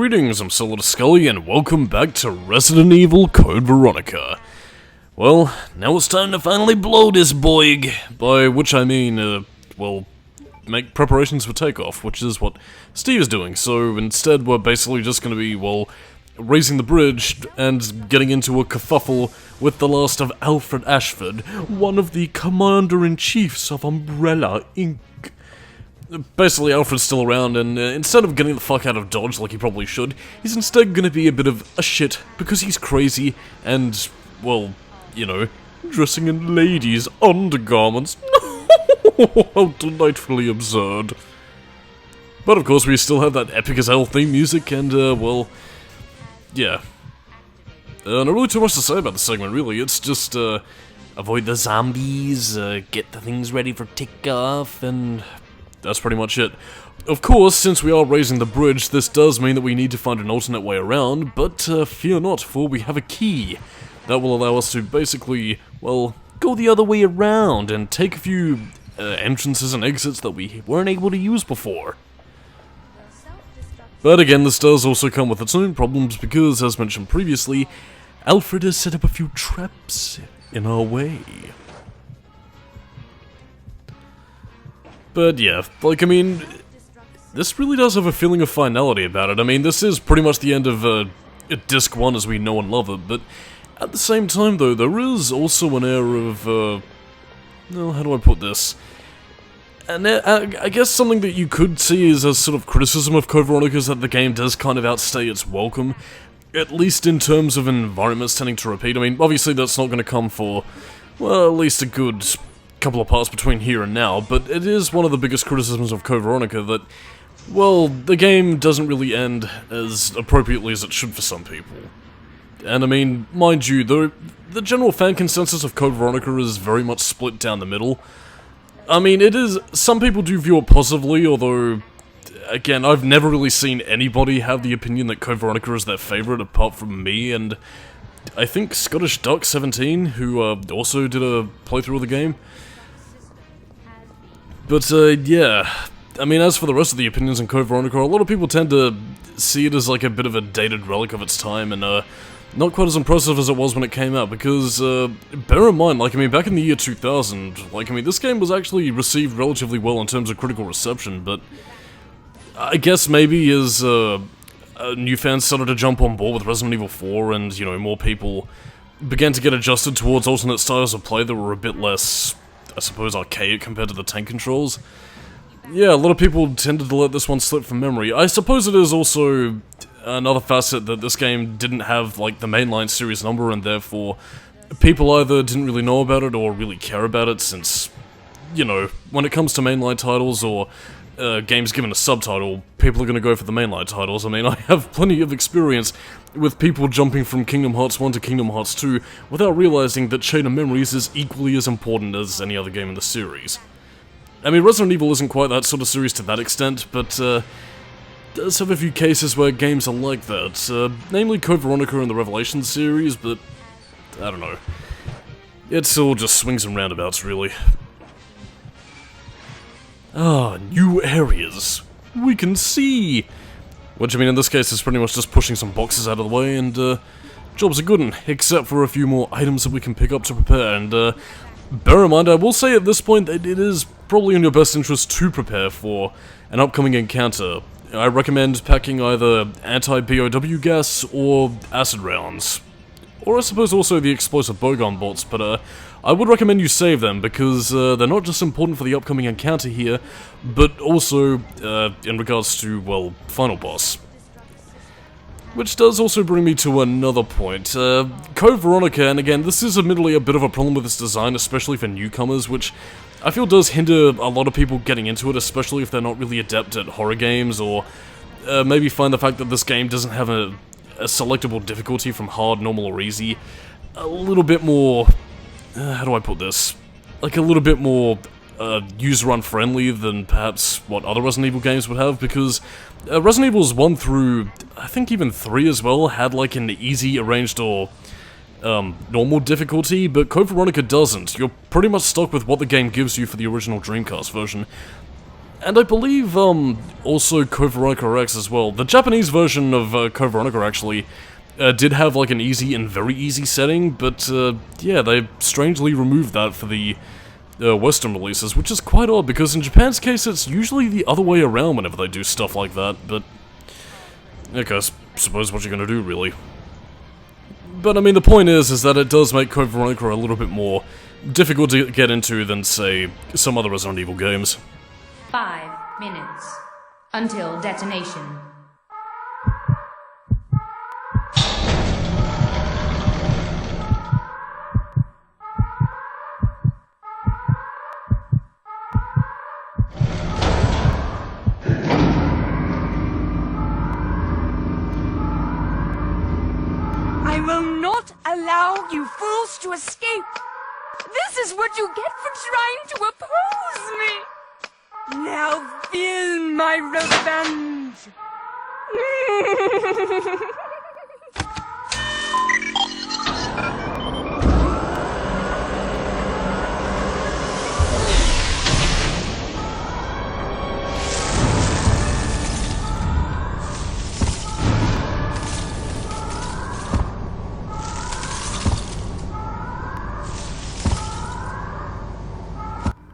Greetings, I'm Solidus-Skully, and welcome back to Resident Evil Code Veronica. Well, now it's time to finally blow this boig, by which I mean, make preparations for takeoff, which is what Steve is doing, so instead we're basically just gonna be, raising the bridge and getting into a kerfuffle with the last of Alfred Ashford, one of the Commander-in-Chiefs of Umbrella, Inc. Basically, Alfred's still around, and instead of getting the fuck out of Dodge like he probably should, he's instead gonna be a bit of a shit, because he's crazy, and, dressing in ladies' undergarments. How delightfully absurd. But of course, we still have that epic as hell theme music, and, yeah. Not really too much to say about the segment, really. It's just, avoid the zombies, get the things ready for takeoff, and that's pretty much it. Of course, since we are raising the bridge, this does mean that we need to find an alternate way around, but fear not, for we have a key that will allow us to basically, go the other way around and take a few entrances and exits that we weren't able to use before. But again, this does also come with its own problems because, as mentioned previously, Alfred has set up a few traps in our way. But yeah, this really does have a feeling of finality about it. I mean, this is pretty much the end of Disc 1 as we know and love it, but at the same time though, there is also an air of, how do I put this? And I guess something that you could see as a sort of criticism of Code Veronica is that the game does kind of outstay its welcome, at least in terms of environments tending to repeat. I mean, obviously that's not going to come for, at least a good couple of parts between here and now, but it is one of the biggest criticisms of Code Veronica that, the game doesn't really end as appropriately as it should for some people. And I mean, mind you, the general fan consensus of Code Veronica is very much split down the middle. I mean, some people do view it positively, although, again, I've never really seen anybody have the opinion that Code Veronica is their favourite apart from me, and I think Scottish-Duck-17, who also did a playthrough of the game. But, yeah, I mean, as for the rest of the opinions on Code Veronica, a lot of people tend to see it as like a bit of a dated relic of its time, and not quite as impressive as it was when it came out, because, bear in mind, back in the year 2000, this game was actually received relatively well in terms of critical reception, but I guess maybe as, new fans started to jump on board with Resident Evil 4, and, more people began to get adjusted towards alternate styles of play that were a bit less, I suppose, archaic compared to the tank controls. Yeah, a lot of people tended to let this one slip from memory. I suppose it is also another facet that this game didn't have, the mainline series number, and therefore people either didn't really know about it or really care about it, since, when it comes to mainline titles or games given a subtitle, people are going to go for the mainline titles. I mean, I have plenty of experience with people jumping from Kingdom Hearts 1 to Kingdom Hearts 2 without realizing that Chain of Memories is equally as important as any other game in the series. I mean, Resident Evil isn't quite that sort of series to that extent, but does have a few cases where games are like that, namely Code Veronica and the Revelations series, but I don't know. It's all just swings and roundabouts, really. New areas. We can see! Which, I mean, in this case, is pretty much just pushing some boxes out of the way, and, job's a good one, except for a few more items that we can pick up to prepare, and, bear in mind, I will say at this point that it is probably in your best interest to prepare for an upcoming encounter. I recommend packing either anti-BOW gas or acid rounds. Or I suppose also the explosive bowgun bolts, but I would recommend you save them, because they're not just important for the upcoming encounter here, but also in regards to, final boss. Which does also bring me to another point. Code Veronica, and again, this is admittedly a bit of a problem with its design, especially for newcomers, which I feel does hinder a lot of people getting into it, especially if they're not really adept at horror games, or maybe find the fact that this game doesn't have a selectable difficulty from hard, normal, or easy a little bit more, how do I put this? A little bit more user-unfriendly than perhaps what other Resident Evil games would have, because Resident Evils 1 through, I think even 3 as well, had an easy, arranged, or normal difficulty, but Code Veronica doesn't. You're pretty much stuck with what the game gives you for the original Dreamcast version. And I believe, also Code Veronica X as well. The Japanese version of Code Veronica actually did have like an easy and very easy setting, but yeah, they strangely removed that for the Western releases, which is quite odd, because in Japan's case it's usually the other way around whenever they do stuff like that, but okay, I suppose what you're gonna do, really. But I mean, the point is that it does make Code Veronica a little bit more difficult to get into than, say, some other Resident Evil games. 5 minutes until detonation. I will not allow you fools to escape. This is what you get for trying to oppose me. Now feel my revenge.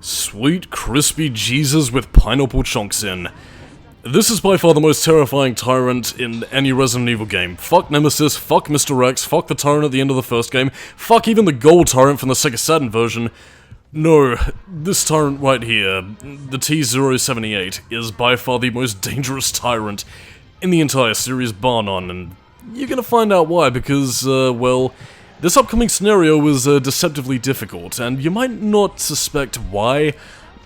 Sweet crispy Jesus with pineapple chunks in. This is by far the most terrifying tyrant in any Resident Evil game. Fuck Nemesis, fuck Mr. X, fuck the tyrant at the end of the first game, fuck even the gold tyrant from the Sega Saturn version. No, this tyrant right here, the T-078, is by far the most dangerous tyrant in the entire series, bar none, and you're gonna find out why, because, well, this upcoming scenario is deceptively difficult, and you might not suspect why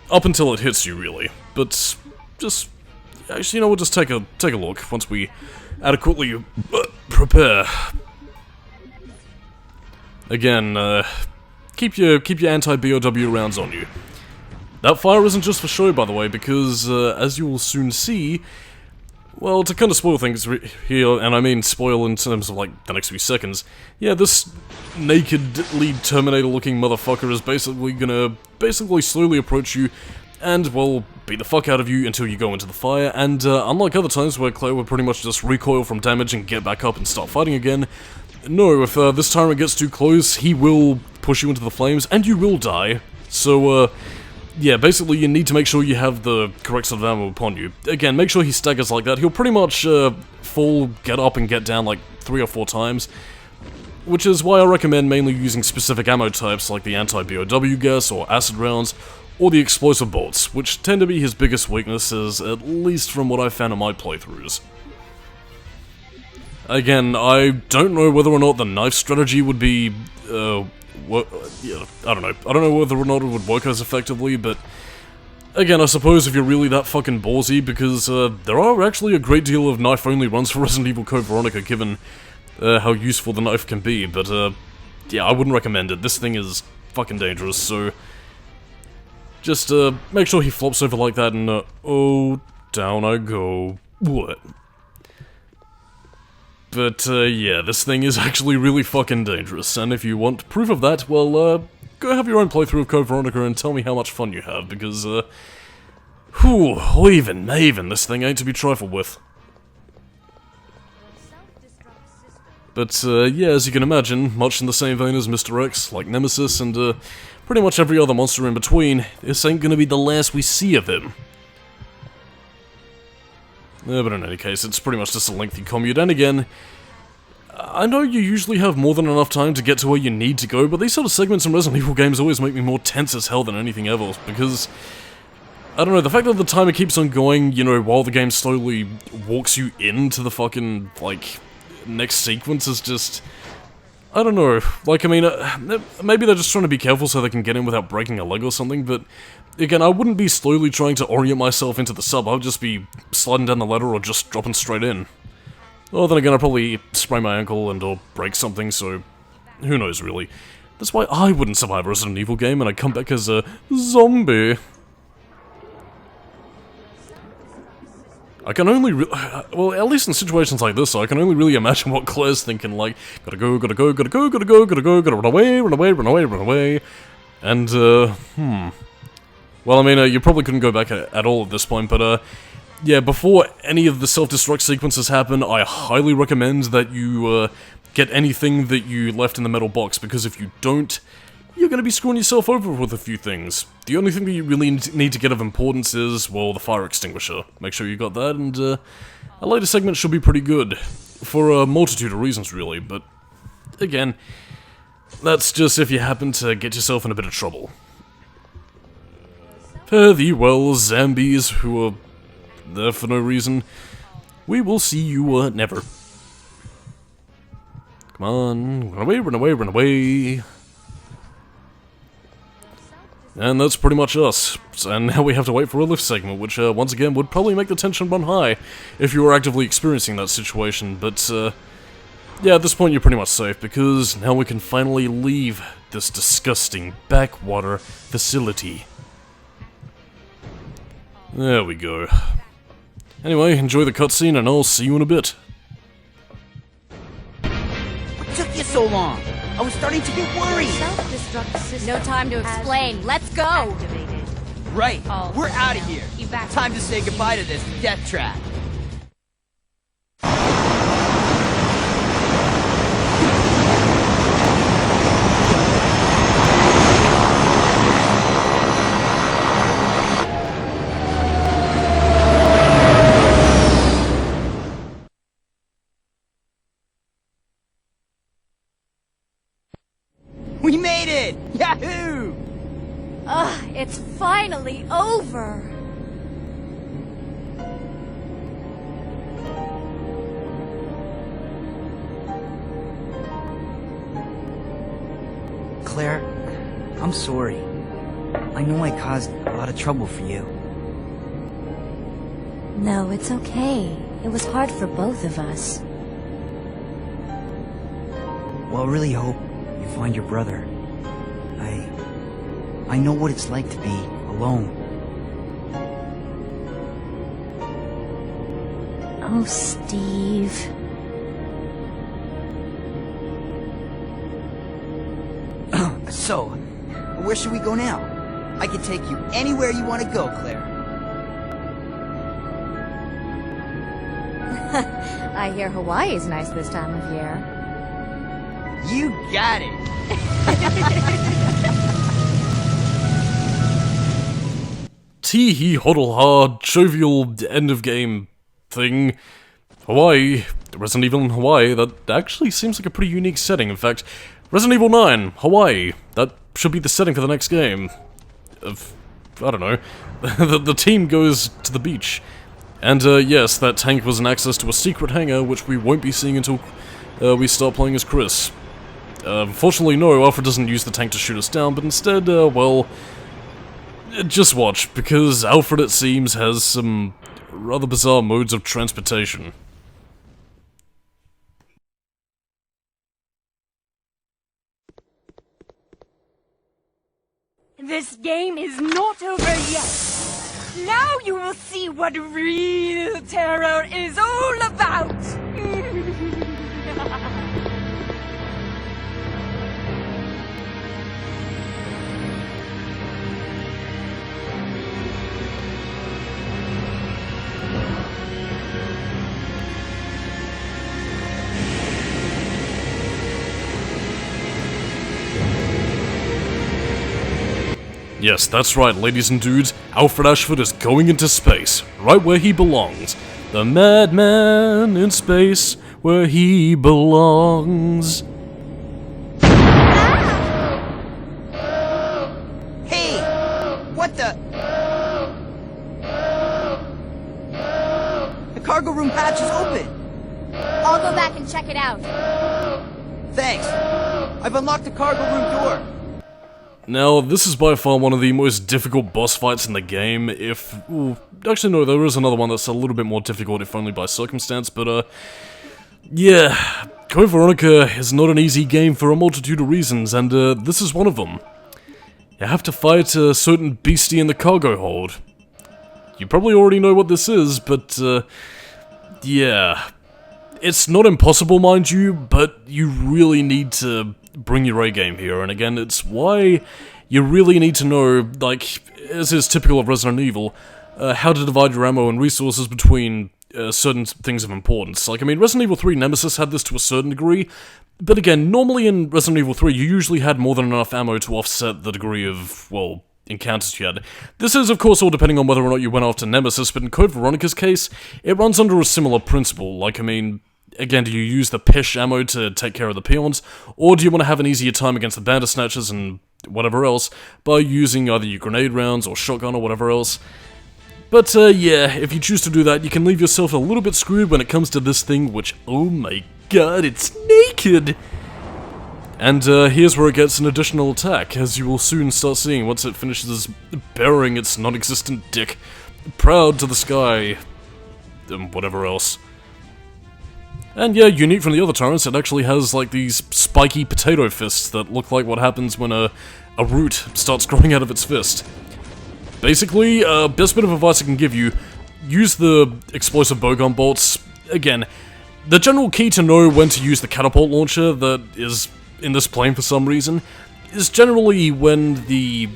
up until it hits you, really. But just, actually, you know, we'll just take a look once we adequately prepare. Again, keep your anti-BOW rounds on you. That fire isn't just for show, by the way, because as you will soon see. Well, to kind of spoil things here, and I mean spoil in terms of, like, the next few seconds, yeah, this naked lead Terminator-looking motherfucker is basically slowly approach you, and, well, beat the fuck out of you until you go into the fire, and, unlike other times where Claire would pretty much just recoil from damage and get back up and start fighting again, no, if this tyrant gets too close, he will push you into the flames, and you will die. So, yeah, basically you need to make sure you have the correct sort of ammo upon you. Again, make sure he staggers like that. He'll pretty much fall, get up, and get down like 3 or 4 times. Which is why I recommend mainly using specific ammo types like the anti-BOW gas or acid rounds, or the explosive bolts, which tend to be his biggest weaknesses, at least from what I've found in my playthroughs. Again, I don't know whether or not the knife strategy would be, yeah, I don't know whether or not it would work as effectively, but again, I suppose if you're really that fucking ballsy, because there are actually a great deal of knife-only runs for Resident Evil Code Veronica, given how useful the knife can be, but yeah, I wouldn't recommend it. This thing is fucking dangerous, so just make sure he flops over like that and oh, down I go. What? But, yeah, this thing is actually really fucking dangerous, and if you want proof of that, well, go have your own playthrough of Code Veronica and tell me how much fun you have, because, whew, even Maven, this thing ain't to be trifled with. But, yeah, as you can imagine, much in the same vein as Mr. X, like Nemesis, and, pretty much every other monster in between, this ain't gonna be the last we see of him. But in any case, it's pretty much just a lengthy commute, and again, I know you usually have more than enough time to get to where you need to go, but these sort of segments in Resident Evil games always make me more tense as hell than anything else, because, I don't know, the fact that the timer keeps on going, you know, while the game slowly walks you into the fucking, like, next sequence is just, I don't know, like, I mean, maybe they're just trying to be careful so they can get in without breaking a leg or something, but again, I wouldn't be slowly trying to orient myself into the sub, I would just be sliding down the ladder or just dropping straight in. Well, then again, I'd probably sprain my ankle and or break something, so who knows, really. That's why I wouldn't survive a Resident Evil game and I'd come back as a zombie. I can only well, at least in situations like this, I can only really imagine what Claire's thinking, like, gotta go, gotta go, gotta go, gotta go, gotta go, gotta run away, run away, run away, run away, and, Well, I mean, you probably couldn't go back at all at this point, but, yeah, before any of the self-destruct sequences happen, I highly recommend that you, get anything that you left in the metal box, because if you don't, you're gonna be screwing yourself over with a few things. The only thing that you really need to get of importance is, well, the fire extinguisher. Make sure you got that, and, a later segment should be pretty good. For a multitude of reasons, really, but, again, that's just if you happen to get yourself in a bit of trouble. Fare thee well, zombies who are there for no reason. We will see you, never. Come on, run away, run away, run away. And that's pretty much us. And now we have to wait for a lift segment, which, once again, would probably make the tension run high if you were actively experiencing that situation, but, yeah, at this point you're pretty much safe, because now we can finally leave this disgusting backwater facility. There we go. Anyway, enjoy the cutscene, and I'll see you in a bit. What took you so long? I was starting to get worried. Self-destruct system. No time to explain. Let's go. Activated. Right, All we're out of personnel here. evacuated. Time to say goodbye to this death trap. We made it! Yahoo! Ugh, it's finally over. Claire, I'm sorry. I know I caused a lot of trouble for you. No, it's okay. It was hard for both of us. Well, I really hope you find your brother. I know what it's like to be alone. Oh, Steve. So, where should we go now? I can take you anywhere you want to go, Claire. I hear Hawaii's nice this time of year. You got it! Tee-hee, hoddle-ha, jovial end-of-game thing. Hawaii, Resident Evil in Hawaii, that actually seems like a pretty unique setting. In fact, Resident Evil 9, Hawaii, that should be the setting for the next game. I don't know. the team goes to the beach. And, yes, that tank was an access to a secret hangar, which we won't be seeing until we start playing as Chris. Fortunately, no, Alfred doesn't use the tank to shoot us down, but instead, well, just watch, because Alfred, it seems, has some rather bizarre modes of transportation. This game is not over yet. Now you will see what real terror is all about. Yes, that's right, ladies and dudes, Alfred Ashford is going into space, right where he belongs. The madman in space, where he belongs. Hey! What the? The cargo room hatch is open! I'll go back and check it out. Thanks. I've unlocked the cargo room door. Now, this is by far one of the most difficult boss fights in the game, ooh, actually no, there is another one that's a little bit more difficult, if only by circumstance, but, yeah, Code Veronica is not an easy game for a multitude of reasons, and, this is one of them. You have to fight a certain beastie in the cargo hold. You probably already know what this is, but, yeah. It's not impossible, mind you, but you really need to bring your A game here, and again, it's why you really need to know, like, as is typical of Resident Evil, how to divide your ammo and resources between certain things of importance. Like, I mean, Resident Evil 3 Nemesis had this to a certain degree, but again, normally in Resident Evil 3, you usually had more than enough ammo to offset the degree of, well, encounters you had. This is, of course, all depending on whether or not you went after Nemesis, but in Code Veronica's case, it runs under a similar principle. Like, I mean, again, do you use the pish ammo to take care of the peons, or do you want to have an easier time against the Bandersnatchers and whatever else by using either your grenade rounds or shotgun or whatever else? But, yeah, if you choose to do that, you can leave yourself a little bit screwed when it comes to this thing, which, oh my god, it's naked! And, here's where it gets an additional attack, as you will soon start seeing once it finishes burying its non-existent dick proud to the sky, and whatever else. And yeah, unique from the other tyrants, it actually has, like, these spiky potato fists that look like what happens when a root starts growing out of its fist. Basically, best bit of advice I can give you, use the explosive bowgun bolts. Again, the general key to know when to use the catapult launcher that is in this plane for some reason is generally when the...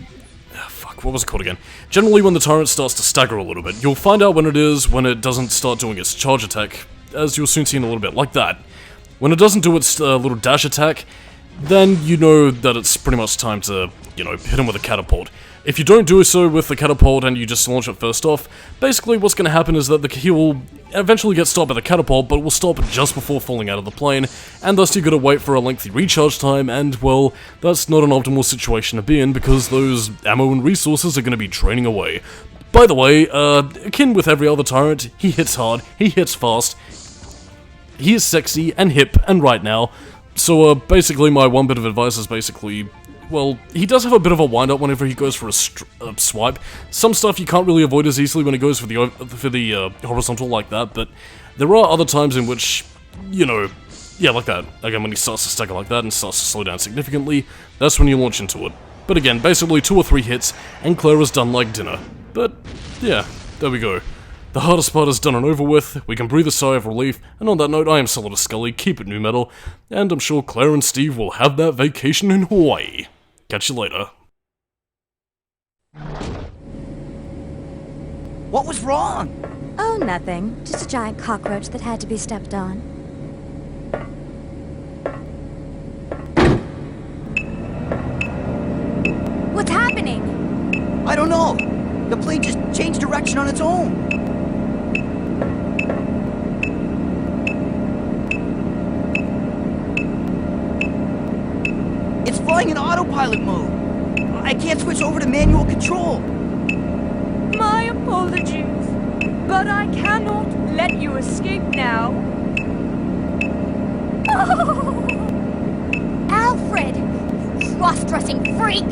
fuck, what was it called again? Generally when the tyrant starts to stagger a little bit. You'll find out when it is when it doesn't start doing its charge attack, as you'll soon see in a little bit, like that. When it doesn't do its little dash attack, then you know that it's pretty much time to, you know, hit him with a catapult. If you don't do so with the catapult and you just launch it first off, basically what's going to happen is that he will eventually get stopped by the catapult, but will stop just before falling out of the plane, and thus you've got to wait for a lengthy recharge time, and, well, that's not an optimal situation to be in, because those ammo and resources are going to be draining away. By the way, akin with every other tyrant, he hits hard, he hits fast, he is sexy and hip and right now, so basically my one bit of advice is basically... well, he does have a bit of a wind-up whenever he goes for a swipe. Some stuff you can't really avoid as easily when he goes for the horizontal like that, but there are other times in which, you know, yeah, like that. Again, when he starts to stagger like that and starts to slow down significantly, that's when you launch into it. But again, basically 2 or 3 hits, and Claire is done like dinner. But, yeah, there we go. The hardest part is done and over with, we can breathe a sigh of relief, and on that note, I am Solidus-Skully, keep it new metal, and I'm sure Claire and Steve will have that vacation in Hawaii. Catch you later. What was wrong? Oh, nothing. Just a giant cockroach that had to be stepped on. What's happening? I don't know. The plane just changed direction on its own. It's flying in autopilot mode. I can't switch over to manual control. My apologies, but I cannot let you escape now. Alfred! You cross-dressing freak!